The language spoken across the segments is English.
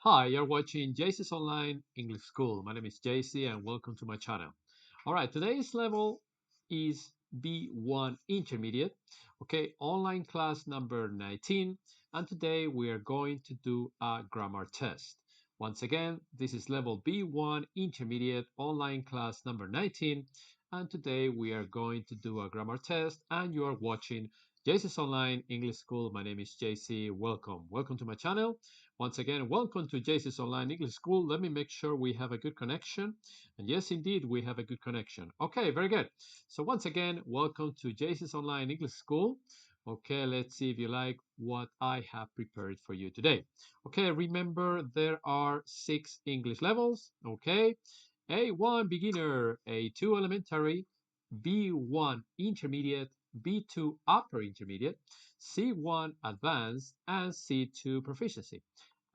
Hi, you're watching JC's Online English School. My name is JC and welcome to my channel. All right, today's level is B1 Intermediate, okay, online class number 19, and today we are going to do a grammar test. Once again, this is level B1 Intermediate online class number 19, and today we are going to do a grammar test, and you are watching JC's Online English School. My name is JC. Welcome to my channel. Once again, welcome to JC's Online English School. Let me make sure we have a good connection. And yes, indeed, we have a good connection. Okay, very good. So once again, welcome to JC's Online English School. Okay, let's see if you like what I have prepared for you today. Okay, remember there are 6 English levels. Okay, A1 beginner, A2 elementary, B1 intermediate, B2 upper intermediate, C1 advanced, and C2 proficiency.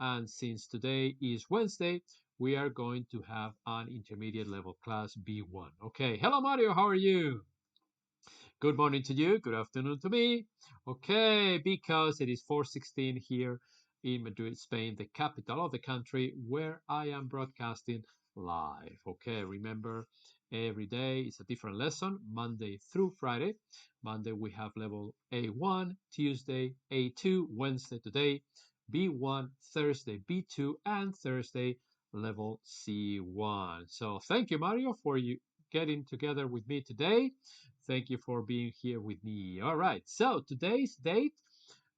And since today is Wednesday, we are going to have an intermediate level class B1. Okay, hello Mario, how are you? Good morning to you, good afternoon to me. Okay, because it is 4:16 here in Madrid, Spain, the capital of the country, where I am broadcasting live. Okay, remember, every day is a different lesson, Monday through Friday. Monday we have level A1, Tuesday A2, Wednesday today B1, Thursday B2, and Thursday level C1. So thank you, Mario, for you getting together with me today. Thank you for being here with me. All right, so today's date,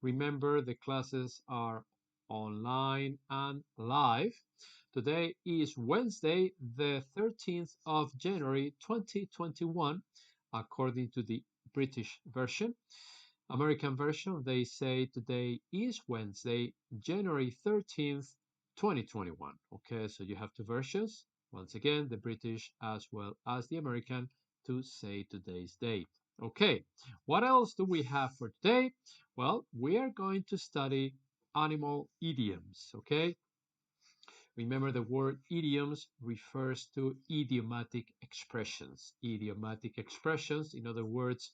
remember the classes are online and live. Today is Wednesday, the 13th of January 2021, according to the British version. American version, they say today is Wednesday, January 13th, 2021. Okay, so you have two versions. Once again, the British as well as the American to say today's date. Okay, what else do we have for today? Well, we are going to study animal idioms. Okay, remember the word idioms refers to idiomatic expressions. Idiomatic expressions, in other words,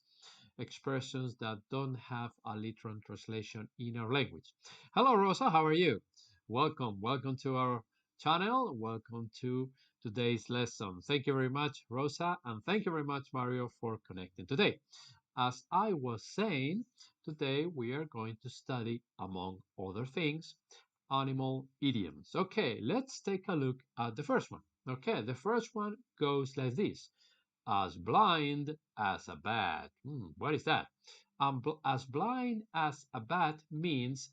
expressions that don't have a literal translation in our language. Hello, Rosa, how are you? Welcome to our channel. Welcome to today's lesson. Thank you very much, Rosa, and thank you very much, Mario, for connecting today. As I was saying, today we are going to study, among other things, animal idioms. Okay, let's take a look at the first one. Okay, the first one goes like this. As blind as a bat. What is that? As blind as a bat means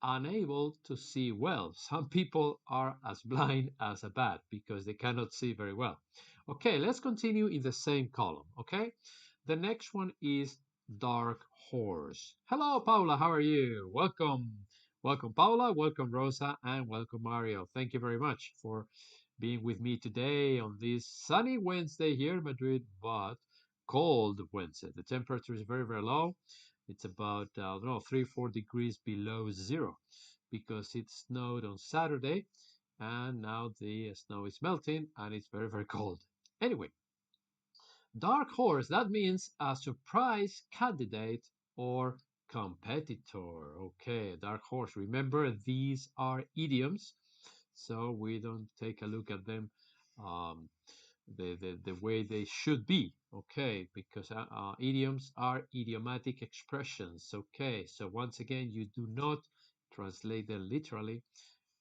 unable to see well. Some people are as blind as a bat because they cannot see very well. Okay, let's continue in the same column. Okay, the next one is dark horse. Hello, Paula. How are you? Welcome, Paula. Welcome, Rosa, and welcome, Mario. Thank you very much for being with me today on this sunny Wednesday here in Madrid, but cold Wednesday. The temperature is very, very low. It's about, I don't know, 3 or 4 degrees below zero because it snowed on Saturday and now the snow is melting and it's very, very cold. Anyway, dark horse, that means a surprise candidate or competitor. Okay, dark horse. Remember, these are idioms, so we don't take a look at them um, the way they should be. Okay, because idioms are idiomatic expressions. Okay, so once again, you do not translate them literally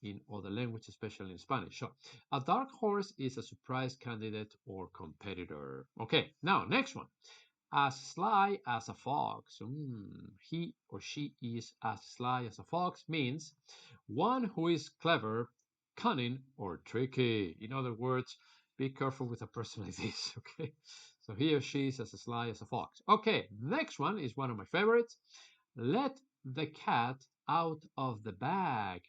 in other languages, especially in Spanish. So a dark horse is a surprise candidate or competitor. Okay, now next one. As sly as a fox. He or she is as sly as a fox means one who is clever, cunning, or tricky. In other words, be careful with a person like this, okay? So he or she is as sly as a fox. Okay, next one is one of my favorites. Let the cat out of the bag.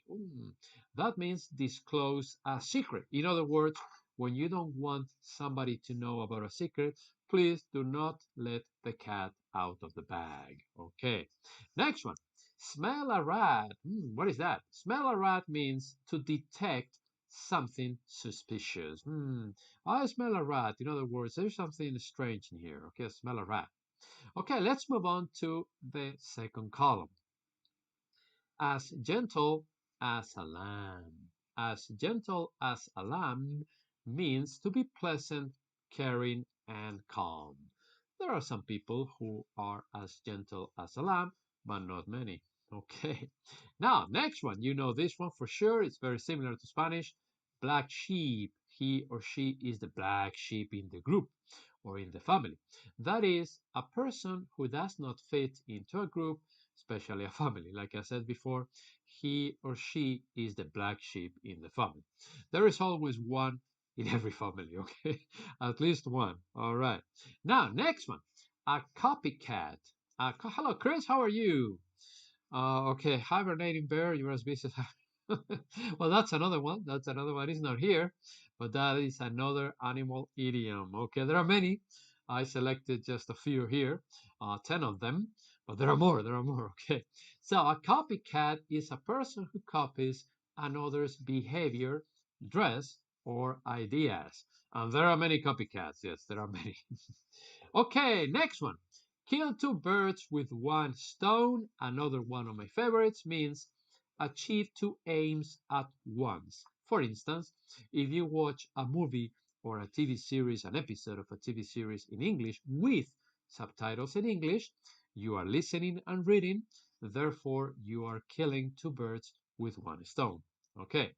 That means disclose a secret. In other words, when you don't want somebody to know about a secret, please do not let the cat out of the bag. Okay. Next one. Smell a rat. What is that? Smell a rat means to detect something suspicious. I smell a rat. In other words, there's something strange in here. Okay, smell a rat. Okay, let's move on to the second column. As gentle as a lamb. as gentle as a lamb means to be pleasant, caring, and calm. There are some people who are as gentle as a lamb, but not many. Okay. Now, next one. You know this one for sure. It's very similar to Spanish. Black sheep. He or she is the black sheep in the group or in the family. That is a person who does not fit into a group, especially a family. Like I said before, he or she is the black sheep in the family. There is always one in every family, okay? At least one. All right. Now, next one. A copycat. Hello, Chris. How are you? Okay, hibernating bear, you're as busy as well, that's another one. That's another one. It's not here, but that is another animal idiom. Okay, there are many. I selected just a few here, 10 of them, but there are more. There are more. Okay, so a copycat is a person who copies another's behavior, dress, or ideas. And there are many copycats. Yes, there are many. Okay, next one. Kill two birds with one stone. Another one of my favorites means achieve two aims at once. For instance, if you watch a movie or a TV series, an episode of a TV series in English with subtitles in English, you are listening and reading, therefore you are killing two birds with one stone. Okay.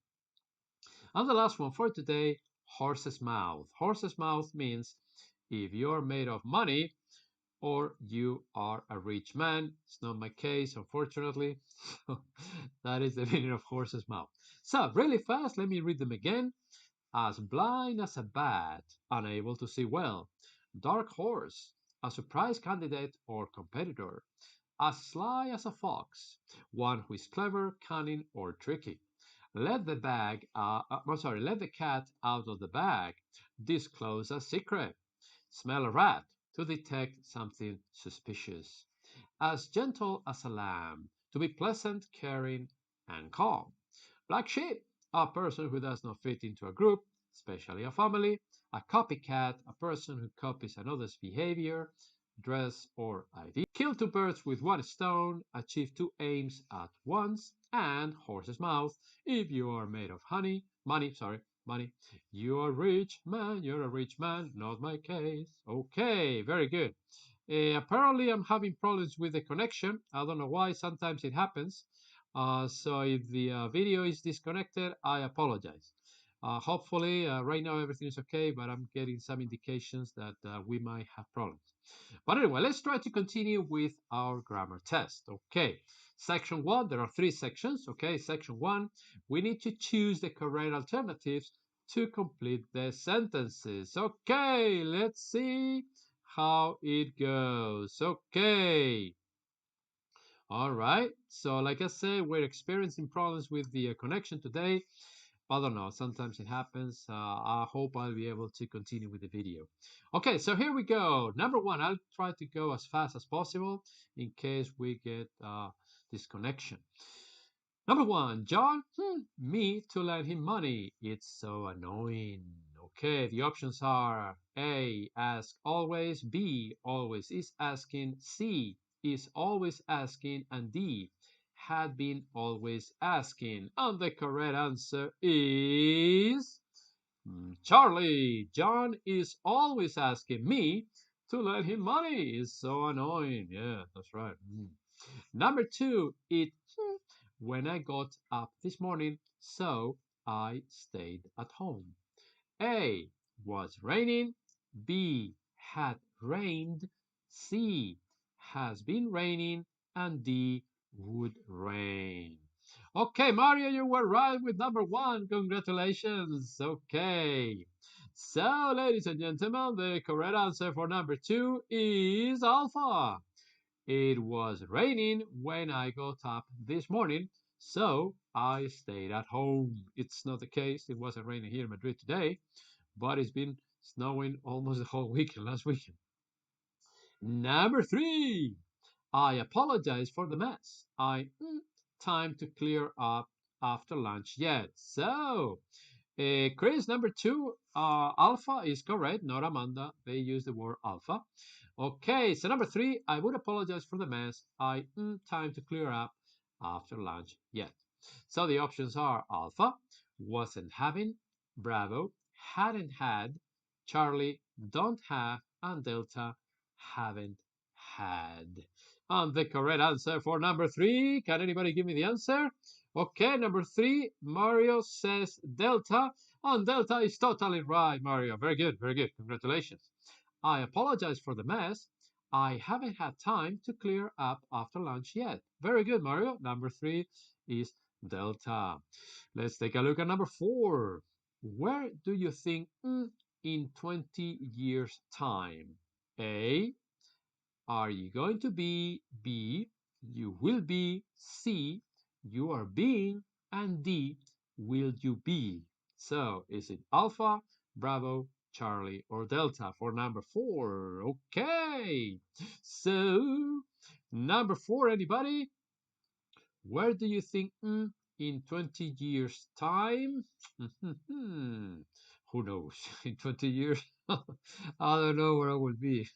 And the last one for today, horse's mouth. Horse's mouth means if you're made of money, or you are a rich man. It's not my case, unfortunately. So that is the meaning of horse's mouth. So, really fast, let me read them again. As blind as a bat, unable to see well. Dark horse, a surprise candidate or competitor. As sly as a fox, one who is clever, cunning, or tricky. Let the cat out of the bag. Disclose a secret. Smell a rat to detect something suspicious. As gentle as a lamb, to be pleasant, caring, and calm. Black sheep, a person who does not fit into a group, especially a family. A copycat, a person who copies another's behavior, dress, or idea. Kill two birds with one stone, achieve two aims at once, and horse's mouth, if you are made of money. You're a rich man, you're a rich man, not my case. Okay, very good. Apparently, I'm having problems with the connection. I don't know why, sometimes it happens. So if the video is disconnected, I apologize. Hopefully, right now everything is okay, but I'm getting some indications that we might have problems. But anyway, let's try to continue with our grammar test. Okay, section 1, there are 3 sections. Okay, section 1, we need to choose the correct alternatives to complete the sentences. Okay, let's see how it goes. Okay. All right. So, like I said, we're experiencing problems with the connection today. I don't know. Sometimes it happens. I hope I'll be able to continue with the video. Okay, so here we go. Number 1, I'll try to go as fast as possible in case we get disconnection. Number 1, John, me to lend him money. It's so annoying. Okay, the options are A, ask always, B, always is asking, C, is always asking, and D, had been always asking. And the correct answer is Charlie. John is always asking me to lend him money. It's so annoying. Yeah, that's right. Number 2, when I got up this morning, so I stayed at home. A, was raining. B, had rained. C, has been raining. And D, would rain. Okay, Mario, you were right with number 1. Congratulations. Okay. So, ladies and gentlemen, the correct answer for number 2 is Alpha. It was raining when I got up this morning, so I stayed at home. It's not the case. It wasn't raining here in Madrid today, but it's been snowing almost the whole weekend last weekend. Number 3. I apologize for the mess. Time to clear up after lunch yet. So, Chris, number 2, alpha is correct, not Amanda. They use the word alpha. Okay, so number 3, I would apologize for the mess. Time to clear up after lunch yet. So the options are alpha, wasn't having, Bravo hadn't had, Charlie don't have, and Delta haven't had. And the correct answer for number 3, can anybody give me the answer? Okay, number 3, Mario says Delta, and Delta is totally right, Mario. Very good, very good. Congratulations. I apologize for the mess. I haven't had time to clear up after lunch yet. Very good, Mario. Number 3 is Delta. Let's take a look at number 4. Where do you think in 20 years' time? A. Are you going to be? B. You will be. C. You are being. And D. Will you be? So, is it Alpha, Bravo, Charlie, or Delta for number 4? Okay. So, number 4, anybody? Where do you think in 20 years' time? Who knows? In 20 years, I don't know where I will be.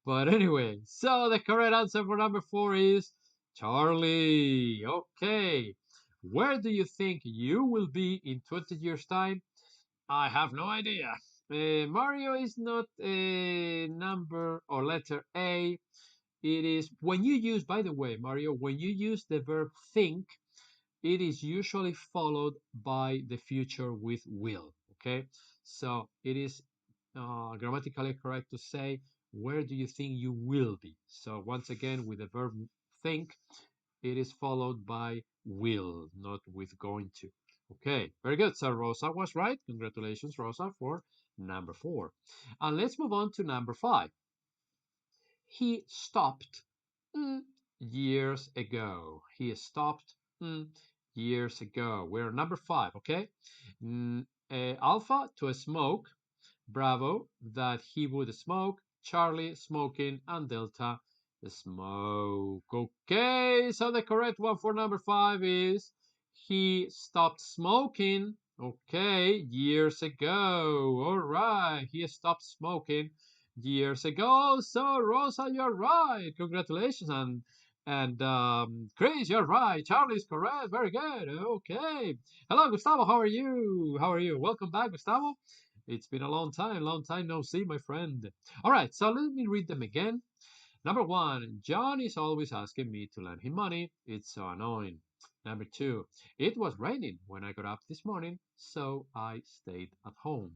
But anyway, so the correct answer for number 4 is Charlie. Okay. Where do you think you will be in 20 years' time? I have no idea. Mario is not a number or letter A. It is when you use, by the way, Mario, when you use the verb think, it is usually followed by the future with will. Okay, so it is grammatically correct to say, where do you think you will be? So once again, with the verb think, it is followed by will, not with going to. Okay, very good. So Rosa was right. Congratulations, Rosa, for number 4. And let's move on to number 5. He stopped years ago. He stopped years ago. We're number 5, okay? Alpha, to smoke. Bravo, that he would smoke. Charlie, smoking. And Delta, smoke. Okay, so the correct one for number 5 is he stopped smoking. Okay, years ago. All right, he stopped smoking years ago. So Rosa, you're right. Congratulations, and Chris, you're right. Charlie's correct. Very good. Okay. Hello, Gustavo. How are you? How are you? Welcome back, Gustavo. It's been a long time no see, my friend. All right, so let me read them again. Number 1, John is always asking me to lend him money. It's so annoying. Number 2, it was raining when I got up this morning, so I stayed at home.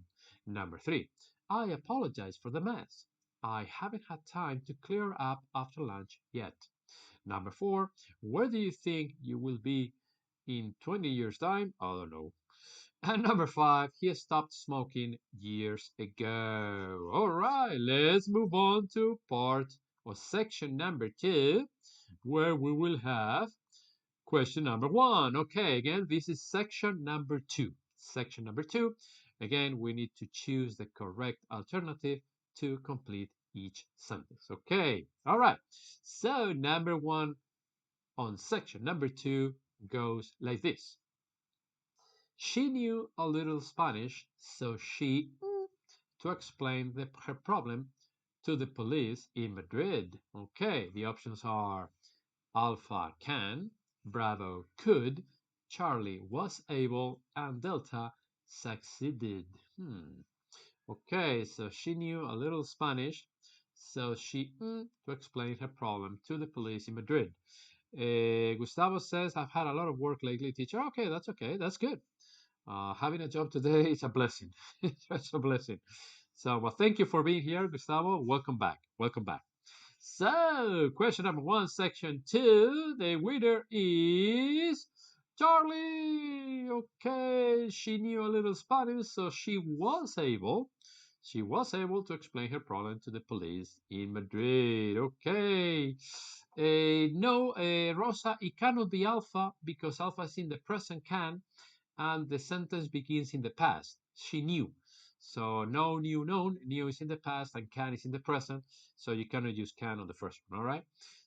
Number 3, I apologize for the mess. I haven't had time to clear up after lunch yet. Number 4, where do you think you will be in 20 years' time? I don't know. And number 5, he stopped smoking years ago. All right, let's move on to part or section number 2, where we will have question number 1. Okay, again, this is section number 2. Section number 2. Again, we need to choose the correct alternative to complete each sentence. Okay, all right. So number 1 on section number 2 goes like this. She knew a little Spanish, so she to explain her problem to the police in Madrid. Okay, the options are Alpha can, Bravo could, Charlie was able, and Delta succeeded. Okay, so she knew a little Spanish, so she to explain her problem to the police in Madrid. Gustavo says, I've had a lot of work lately, teacher. Okay, that's good. Having a job today is a blessing. It's a blessing. So, well, thank you for being here, Gustavo. Welcome back. Welcome back. So, question number 1, section 2. The winner is Charlie. Okay, she knew a little Spanish, so she was able to explain her problem to the police in Madrid. Okay. No, Rosa, it cannot be Alpha because Alpha is in the present can, and the sentence begins in the past. She knew. So no, knew, known. Knew is in the past and can is in the present. So you cannot use can on the first one, all right?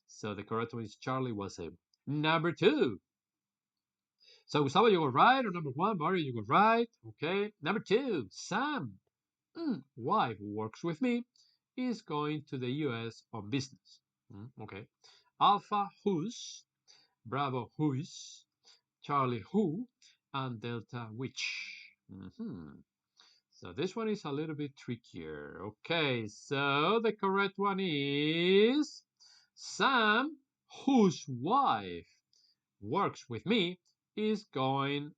So the correct one is Charlie was able. Number 2. So Gustavo, you were right. Or number 1, Mario, you were right. Okay. Number 2, Sam, wife who works with me, is going to the US on business. Okay. Alpha, whose, Bravo, whose, Charlie, who, and delta which. So this one is a little bit trickier. Okay, so the correct one is Sam, whose wife works with me, is going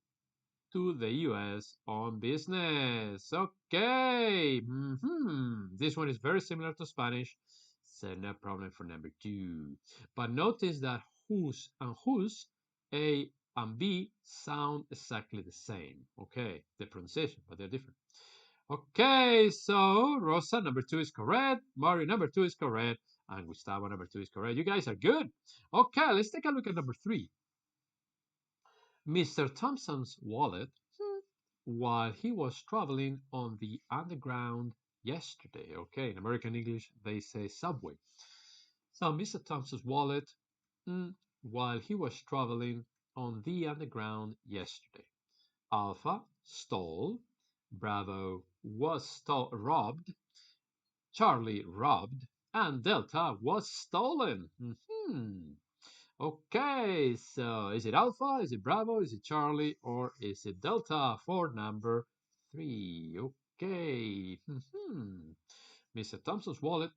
to the US on business. Okay. This one is very similar to Spanish, so no problem for number 2. But notice that whose and whose, A and B, sound exactly the same. Okay, the pronunciation, but they're different. Okay, so Rosa number 2 is correct, Mario number 2 is correct, and Gustavo number 2 is correct. You guys are good. Okay, let's take a look at number 3. Mr. Thompson's wallet while he was traveling on the underground yesterday. Okay, in American English, they say subway. So Mr. Thompson's wallet while he was traveling on the underground yesterday. Alpha stole, Bravo was robbed, Charlie robbed, and Delta was stolen. Okay, so is it Alpha, is it Bravo, is it Charlie, or is it Delta for number 3? Okay. Mr. Thompson's wallet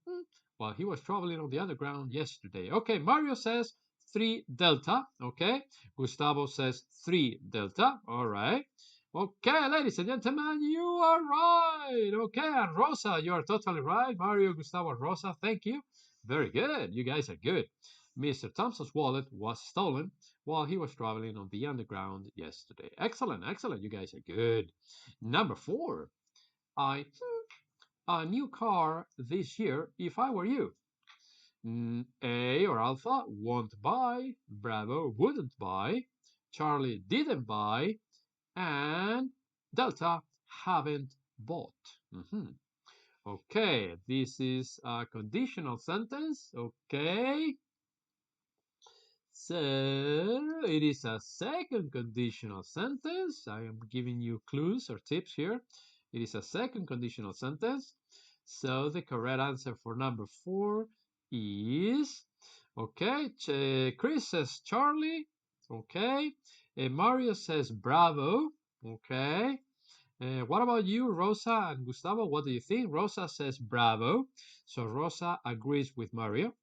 while he was traveling on the underground yesterday. Okay, Mario says 3 Delta. Okay, Gustavo says 3 Delta. All right. Okay, ladies and gentlemen, you are right. Okay, and Rosa, you are totally right. Mario, Gustavo, Rosa, thank you. Very good. You guys are good. Mr. Thompson's wallet was stolen while he was traveling on the underground yesterday. Excellent, excellent. You guys are good. Number 4. I a new car this year if I were you. A or Alpha won't buy, Bravo wouldn't buy, Charlie didn't buy, and Delta haven't bought. Okay, this is a conditional sentence. Okay. So it is a second conditional sentence. I am giving you clues or tips here. It is a second conditional sentence. So the correct answer for number 4 is, okay, Chris says Charlie. Okay. Mario says Bravo. Okay. What about you, Rosa and Gustavo? What do you think? Rosa says Bravo. So Rosa agrees with Mario.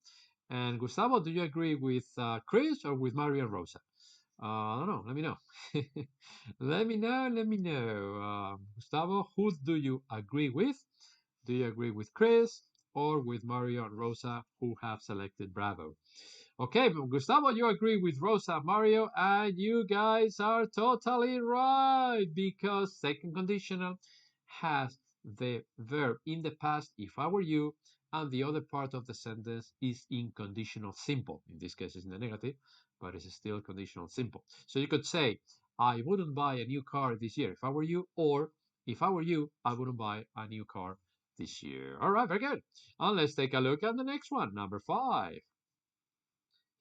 And Gustavo, do you agree with Chris or with Mario and Rosa? I don't know. Let me know. Let me know. Let me know. Gustavo, who do you agree with? Do you agree with Chris or with Mario and Rosa who have selected Bravo? Okay, Gustavo, you agree with Rosa, Mario, and you guys are totally right because second conditional has the verb in the past, if I were you, and the other part of the sentence is in conditional simple. In this case, it's in the negative, but it's still conditional simple. So you could say, I wouldn't buy a new car this year if I were you, or if I were you, I wouldn't buy a new car this year. All right, very good. And let's take a look at the next one, number 5.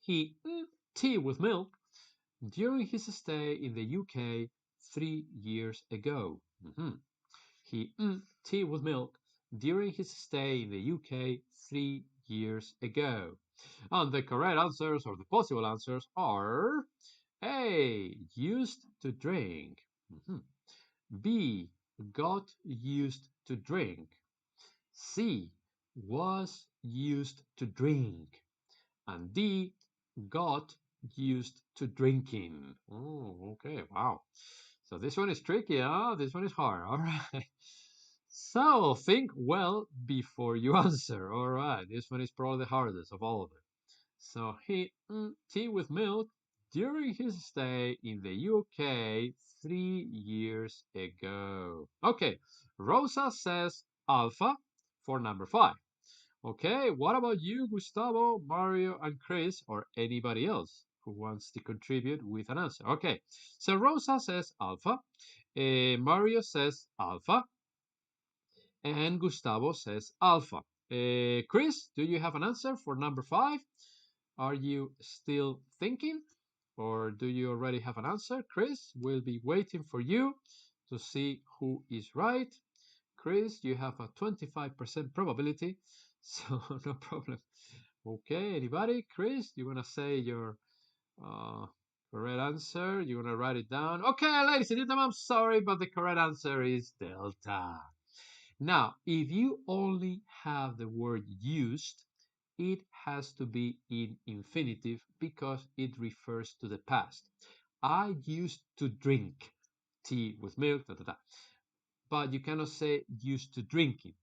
He tea with milk during his stay in the UK 3 years ago. He tea with milk during his stay in the UK 3 years ago. And the correct answers or the possible answers are A. Used to drink. B. Got used to drink. C. Was used to drink. And D. Got used to drinking. Oh, okay, wow. So this one is tricky, huh? This one is hard. All right. So think well before you answer. All right. This one is probably the hardest of all of them. So he tea with milk during his stay in the UK 3 years ago. Okay. Rosa says alpha for number 5. Okay, what about you, Gustavo, Mario, and Chris, or anybody else who wants to contribute with an answer? Okay, so Rosa says alpha, Mario says alpha, and Gustavo says alpha. Chris, do you have an answer for number 5? Are you still thinking, or do you already have an answer? Chris, we'll be waiting for you to see who is right. Chris, you have a 25% probability, so no problem. Okay, anybody? Chris, you want to say your Correct answer. You're going to write it down. Okay, ladies and gentlemen, I'm sorry, but the correct answer is delta. Now, if you only have the word used, it has to be in infinitive because it refers to the past. I used to drink tea with milk, da, da, da. But you cannot say used to drinking.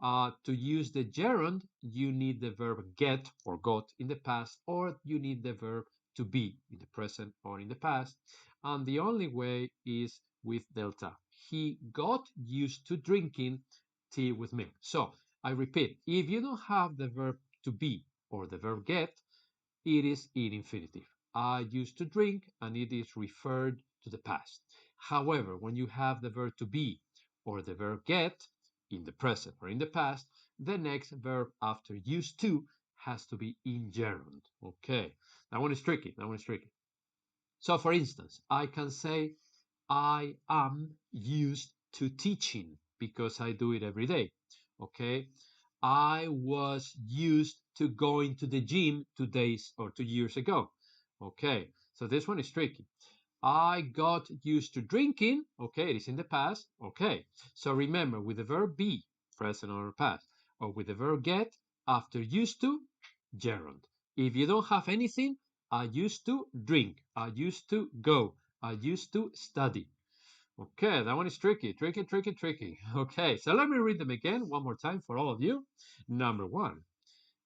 To use the gerund, you need the verb get or got in the past, or you need the verb to be in the present or in the past. And the only way is with delta. He got used to drinking tea with milk. So I repeat, if you don't have the verb to be or the verb get, it is in infinitive. I used to drink and it is referred to the past. However, when you have the verb to be or the verb get in the present or in the past, the next verb after used to has to be in gerund. Okay, that one is tricky. That one is tricky. So, for instance, I can say I am used to teaching because I do it every day. Okay, I was used to going to the gym 2 days or 2 years ago. Okay, so this one is tricky. I got used to drinking. Okay, it is in the past. Okay, so remember with the verb be, present or past, or with the verb get, after used to, gerund. If you don't have anything, I used to drink. I used to go. I used to study. Okay, that one is tricky, tricky, tricky, tricky. Okay, so let me read them again one more time for all of you. Number one,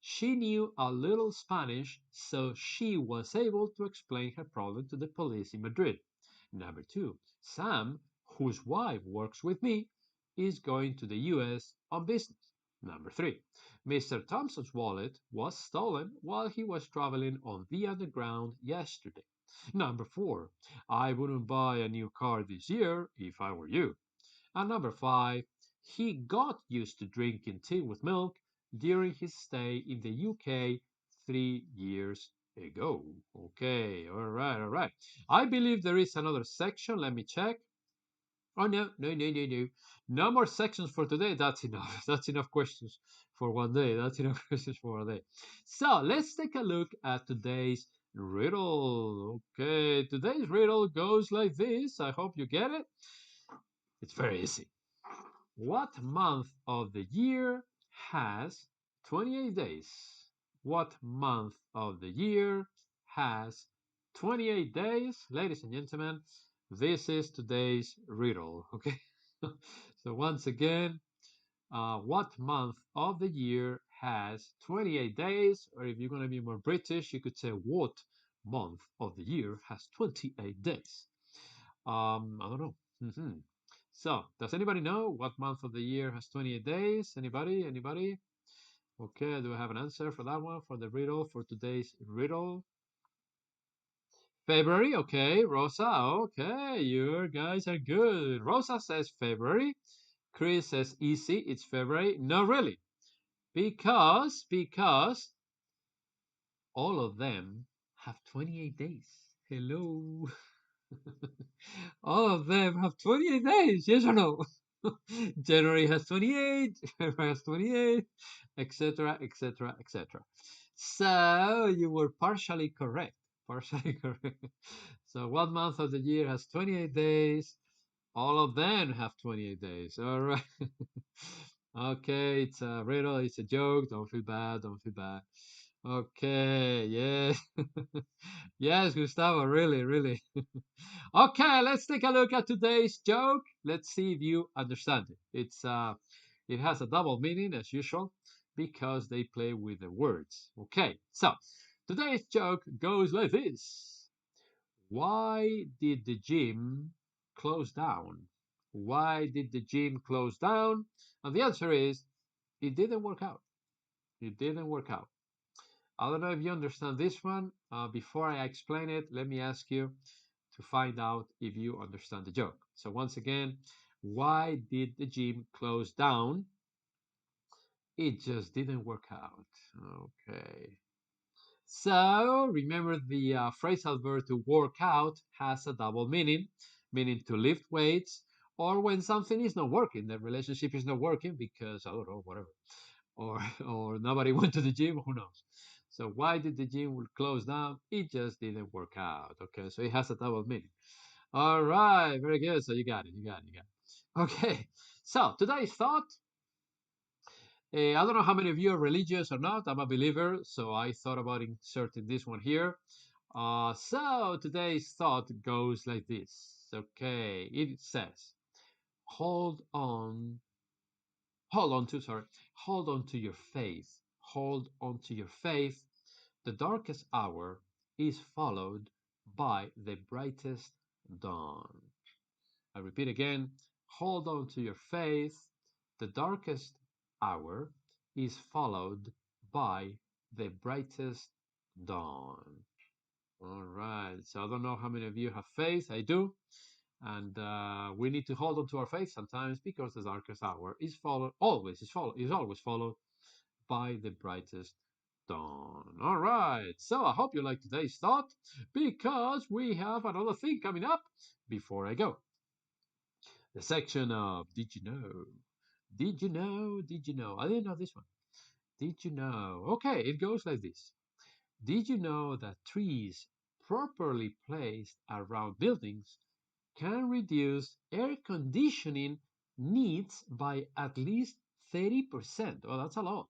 she knew a little Spanish, so she was able to explain her problem to the police in Madrid. Number two, Sam, whose wife works with me, is going to the US on business. Number three, Mr. Thompson's wallet was stolen while he was traveling on the underground yesterday. Number four, I wouldn't buy a new car this year if I were you. And number five, he got used to drinking tea with milk during his stay in the UK 3 years ago. Okay, all right, all right. I believe there is another section. Let me check. Oh, no, no, no, no, no. No more sections for today. That's enough. That's enough questions for one day. That's enough questions for a day. So let's take a look at today's riddle. Okay, today's riddle goes like this. I hope you get it. It's very easy. What month of the year has 28 days? What month of the year has 28 days? Ladies and gentlemen, this is today's riddle, okay? So once again, what month of the year has 28 days? Or if you're going to be more British, you could say what month of the year has 28 days? I don't know. So, does anybody know what month of the year has 28 days? Anybody? Anybody? Okay, do I have an answer for that one, for the riddle, for today's riddle? February, okay. Rosa, okay. You guys are good. Rosa says February. Chris says easy, it's February. No, really. Because all of them have 28 days. Hello. All of them have 28 days, yes or no? January has 28, February has 28, etc., etc., etc. So you were partially correct. Partially correct. So one month of the year has 28 days. All of them have 28 days. All right. Okay, it's a riddle, it's a joke. Don't feel bad, don't feel bad. Okay, yes. Yes, Gustavo, really, really. Okay, let's take a look at today's joke. Let's see if you understand it. It has a double meaning as usual because they play with the words. Okay, so today's joke goes like this. Why did the gym close down? Why did the gym close down? And the answer is it didn't work out. It didn't work out. I don't know if you understand this one. Before I explain it, let me ask you to find out if you understand the joke. So once again, why did the gym close down? It just didn't work out. Okay. So remember the phrasal verb to work out has a double meaning, meaning to lift weights, or when something is not working, the relationship is not working because I don't know, whatever, or or nobody went to the gym, who knows. So why did the gym will close down? It just didn't work out. Okay, so it has a double meaning. All right, very good. So you got it, you got it, you got it. Okay, so today's thought. I don't know how many of you are religious or not. I'm a believer, so I thought about inserting this one here. So today's thought goes like this. Okay, it says, hold on, hold on to your faith. Hold on to your faith. The darkest hour is followed by the brightest dawn. I repeat again, hold on to your faith. The darkest hour is followed by the brightest dawn. All right. So I don't know how many of you have faith. I do. And we need to hold on to our faith sometimes because the darkest hour is always followed by the brightest dawn. All right. So I hope you like today's thought because we have another thing coming up before I go. The section of Did You Know? Did you know? Did you know? I didn't know this one. Did you know? Okay, it goes like this. Did you know that trees properly placed around buildings can reduce air conditioning needs by at least 30%? Oh, that's a lot.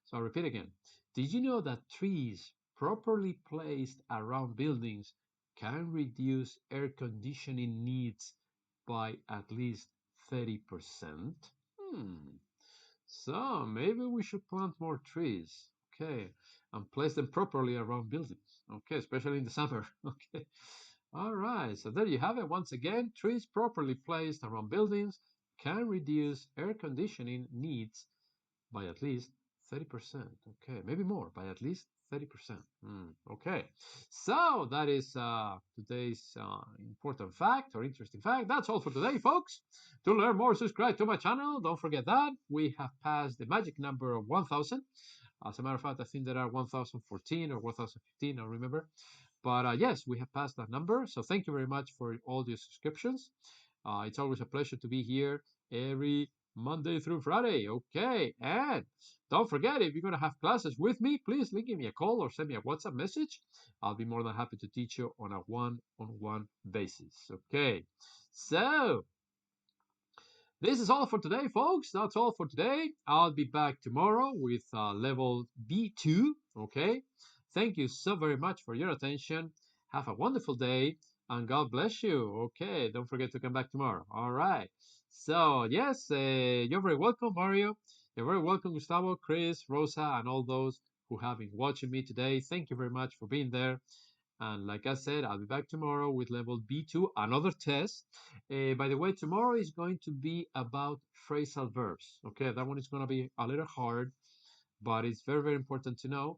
So I'll repeat again. Did you know that trees properly placed around buildings can reduce air conditioning needs by at least 30%? So maybe we should plant more trees. Okay. And place them properly around buildings. Okay, especially in the summer. Okay. All right. So there you have it. Once again, trees properly placed around buildings can reduce air conditioning needs by at least 30%. Okay, maybe more, by at least 30%. Okay, so that is today's important fact or interesting fact. That's all for today, folks. To learn more, subscribe to my channel. Don't forget that we have passed the magic number of 1,000. As a matter of fact, I think there are 1,014 or 1,015, I don't remember. But yes, we have passed that number. So thank you very much for all your subscriptions. It's always a pleasure to be here every Monday through Friday. Okay. And don't forget, if you're going to have classes with me, please give me a call or send me a WhatsApp message. I'll be more than happy to teach you on a one-on-one basis. Okay. So this is all for today, folks. That's all for today. I'll be back tomorrow with level B2. Okay. Thank you so very much for your attention. Have a wonderful day and God bless you. Okay. Don't forget to come back tomorrow. All right. So, yes, you're very welcome, Mario. You're very welcome, Gustavo, Chris, Rosa, and all those who have been watching me today. Thank you very much for being there. And like I said, I'll be back tomorrow with level B2, another test. By the way, tomorrow is going to be about phrasal verbs. Okay, that one is going to be a little hard, but it's very, very important to know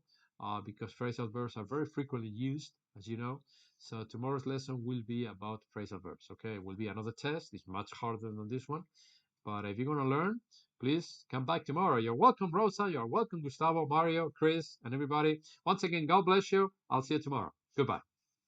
because phrasal verbs are very frequently used, as you know. So tomorrow's lesson will be about phrasal verbs. Okay, it will be another test. It's much harder than this one. But if you're going to learn, please come back tomorrow. You're welcome, Rosa. You're welcome, Gustavo, Mario, Chris, and everybody. Once again, God bless you. I'll see you tomorrow. Goodbye.